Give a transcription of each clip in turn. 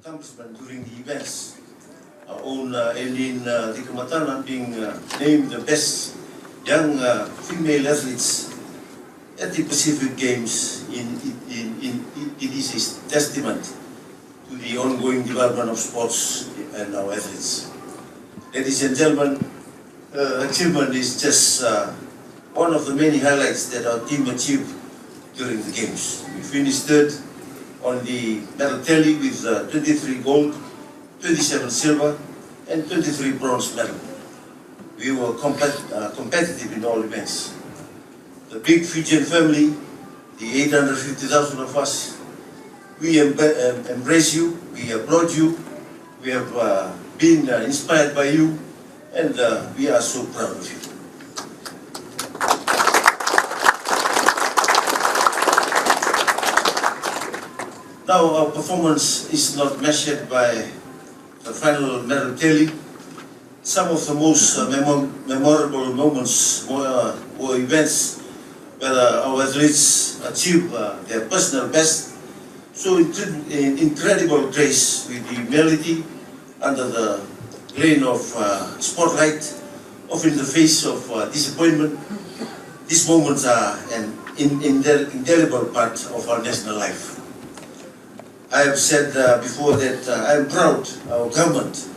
accomplishment during the events. Our own Eileen Dikamatana being named the best young female athletes at the Pacific Games it is a testament to the ongoing development of sports and our athletes. Ladies and gentlemen, achievement is just one of the many highlights that our team achieved during the Games. We finished third on the medal tally with 23 gold, 27 silver, and 23 bronze medals. We were competitive in all events. The big Fijian family, the 850,000 of us, we embrace you, we applaud you, we have been inspired by you, and we are so proud of you. Now our performance is not measured by the final medal tally. Some of the most memorable moments were events where our athletes achieved their personal best, so incredible grace with humility under the glare of spotlight, often in the face of disappointment. These moments are an indelible part of our national life. I have said before that I am proud our government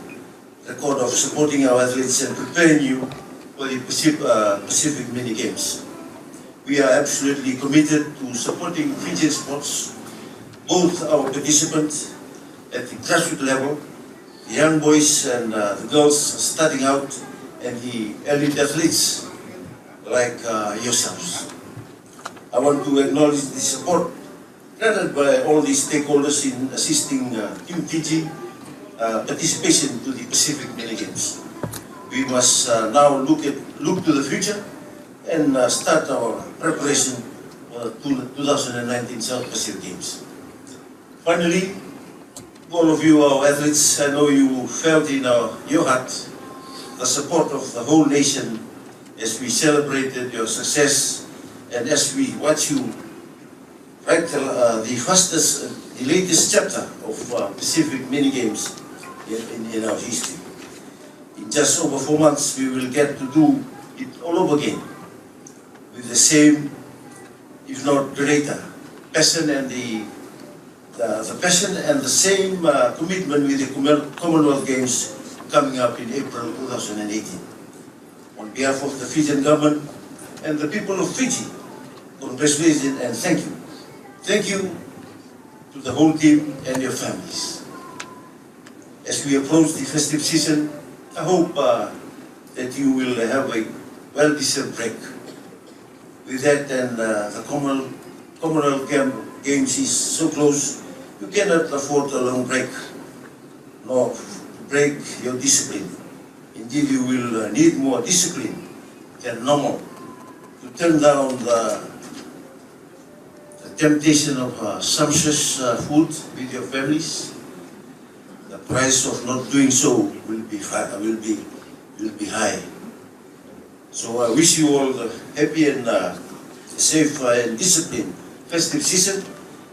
record of supporting our athletes and preparing you for the Pacific Mini Games. We are absolutely committed to supporting Fijian sports, both our participants at the grassroots level, the young boys and the girls starting out, and the elite athletes like yourselves. I want to acknowledge the support granted by all the stakeholders in assisting Team Fiji participation to the Pacific Mini Games. We must now look to the future and start our preparation for the 2019 South Pacific Games. Finally, all of you, our athletes, I know you felt in your heart the support of the whole nation as we celebrated your success and as we watch you write the latest chapter of Pacific Mini Games in our history. In just over 4 months, we will get to do it all over again with the same, if not greater, passion and the passion and the same commitment with the Commonwealth Games coming up in April 2018. On behalf of the Fijian government and the people of Fiji, congratulations and thank you. Thank you to the whole team and your families. As we approach the festive season, I hope that you will have a well-deserved break. With that, and the Commonwealth Games is so close, you cannot afford a long break, nor break your discipline. Indeed, you will need more discipline than normal to turn down the temptation of sumptuous food with your families. The price of not doing so will be high. So I wish you all a happy and safe and disciplined festive season,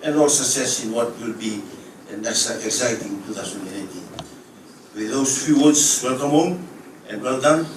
and all success in what will be an exciting 2018. With those few words, welcome home and well done.